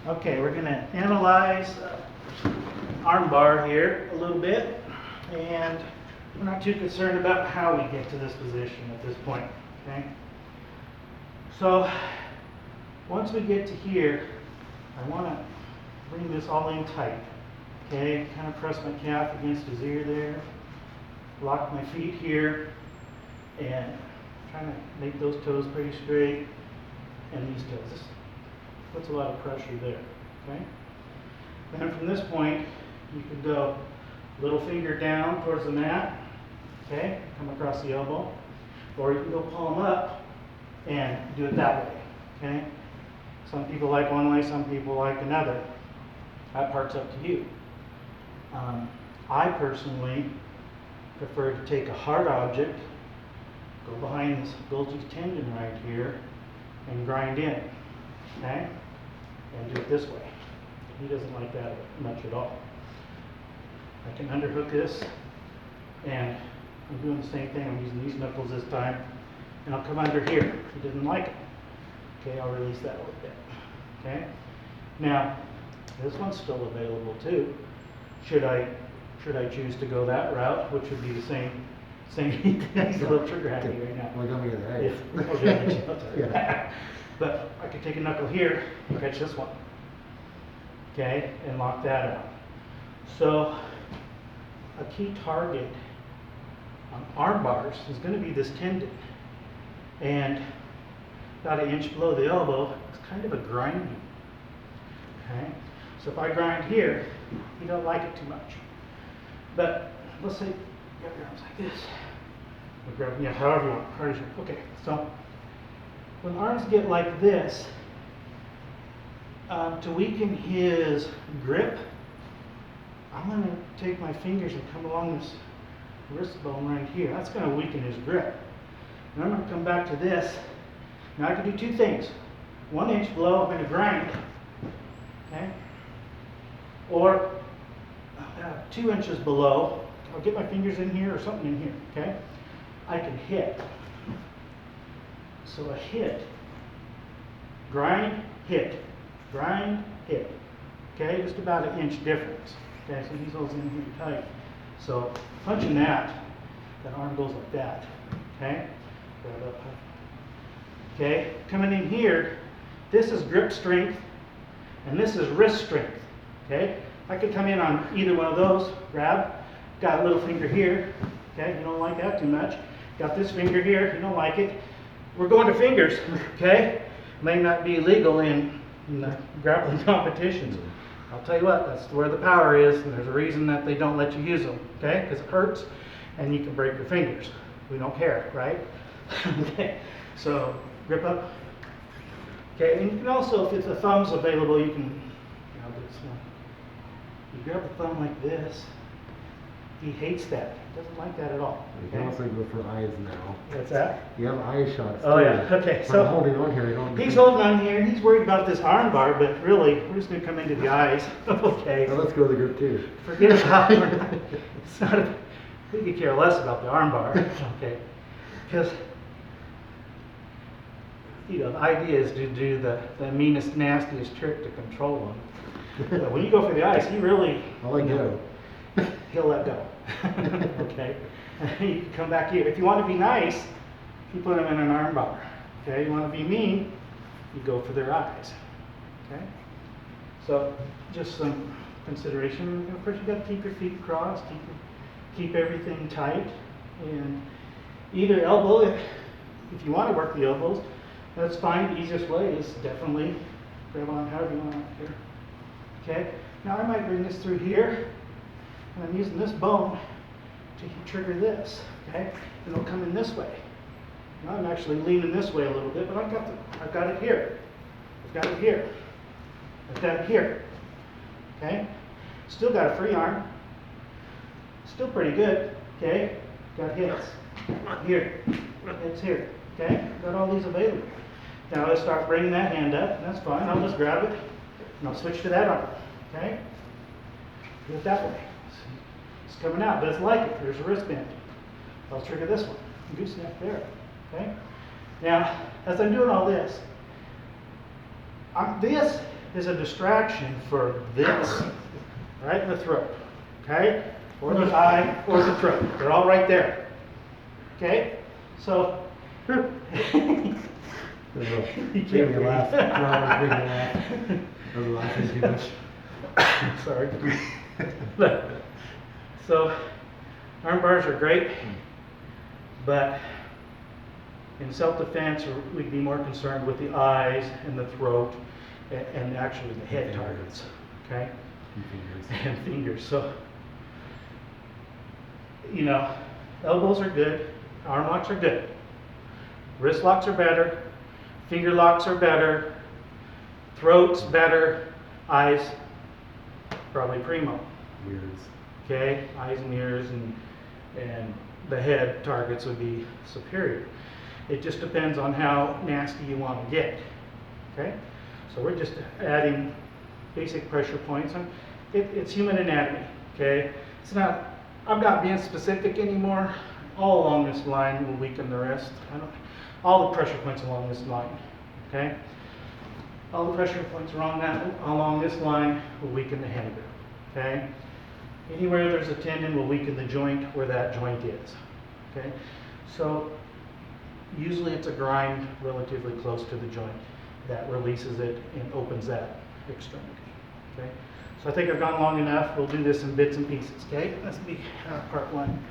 Okay, we're going to analyze arm bar here a little bit, and we're not too concerned about how we get to this position at this point, okay? So, once we get to here, I want to bring this all in tight, okay? Kind of press my calf against his ear there, lock my feet here, and trying to make those toes pretty straight, and these toes. This puts a lot of pressure there, okay? Then from this point, you can go little finger down towards the mat, okay? Come across the elbow. Or you can go palm up and do it that way, okay? Some people like one way, some people like another. That part's up to you. I personally prefer to take a hard object, go behind this Golgi tendon right here, and grind in, okay? And do it this way. He doesn't like that much at all. I can underhook this, and I'm doing the same thing. I'm using these knuckles this time, and I'll come under here. He doesn't like it. Okay, I'll release that a little bit. Okay. Now, this one's still available too. Should I choose to go that route, which would be the same. He's a little trigger happy right now. We're going to get Yeah. But I could take a knuckle here and catch this one. Okay, and lock that out. So, a key target on arm bars is going to be this tendon. And about an inch below the elbow, it's kind of a grinding. Okay, so if I grind here, you don't like it too much. But let's say you have your arms like this. Or grab, yeah, however you want. Okay, so when arms get like this, to weaken his grip, I'm going to take my fingers and come along this wrist bone right here. That's going to weaken his grip. And I'm going to come back to this. Now I can do two things. 1 inch below, I'm going to grind. Okay? Or 2 inches below, I'll get my fingers in here or something in here. Okay? I can hit. So a hit. Grind, hit. Grind, hit. Okay? Just about an inch difference. Okay? So these holes in here tight. So punching that arm goes like that. Okay? Grab up. Okay? Coming in here, this is grip strength, and this is wrist strength. Okay? I could come in on either one of those, grab, got a little finger here. Okay? You don't like that too much. Got this finger here, you don't like it. We're going to fingers. Okay? May not be legal in the grappling competitions. I'll tell you what, that's where the power is, and there's a reason that they don't let you use them, okay? Because it hurts, and you can break your fingers. We don't care, right? Okay, so grip up. Okay, and you can also, if the thumb's available, you can, you grab the thumb like this. He hates that. He doesn't like that at all. You can also go for eyes now. What's that? You have eye shots Oh too. yeah, okay. So I'm holding on here. He's holding on here. He's worried about this arm bar, but really, we're just going to come into the eyes. Okay. Now let's go to the grip too. Forget about it. It's not a, we could care less about the arm bar. Okay. Because, the idea is to do the meanest, nastiest trick to control him. But when you go for the eyes, he really... I'll let go. He'll let go. Okay. And you can come back here. If you want to be nice, you put them in an arm bar. Okay. You want to be mean, you go for their eyes. Okay. So just some consideration. First, you got to keep your feet crossed. Keep everything tight. And either elbow, if you want to work the elbows, that's fine. The easiest way is definitely grab on however you want here. Okay. Now I might bring this through here. And I'm using this bone to trigger this, okay? And it'll come in this way. Now I'm actually leaning this way a little bit, but I've got it here. I've got it here. I've got it here. Okay? Still got a free arm. Still pretty good. Okay? Got hits. Here. Hits here. Okay? Got all these available. Now let's start bringing that hand up. That's fine. I'll just grab it and I'll switch to that arm. Okay? Do it that way. It's coming out, but it's like it. There's a wristband. I'll trigger this one. Gooseneck there. Okay? Now, as I'm doing all this, this is a distraction for this, right in the throat, okay? Or the eye, or the throat. They're all right there, okay? So, Made me laugh. No, I was making me laugh. I was laughing too much. Sorry. So, arm bars are great, but in self-defense, we'd be more concerned with the eyes and the throat and actually the head targets, okay? And fingers. And fingers. So, you know, elbows are good, arm locks are good, wrist locks are better, finger locks are better, throat's better, eyes probably primo. Mirrors. Okay, eyes and ears and the head targets would be superior. It just depends on how nasty you want to get. Okay, so we're just adding basic pressure points. And it's human anatomy. Okay, it's not. I'm not being specific anymore. All along this line will weaken the rest. All the pressure points along this line. Okay, all the pressure points along this line will weaken the head. Okay. Anywhere there's a tendon will weaken the joint where that joint is. Okay, so usually it's a grind relatively close to the joint that releases it and opens that extremity. Okay, so I think I've gone long enough. We'll do this in bits and pieces. Okay, let's be part one.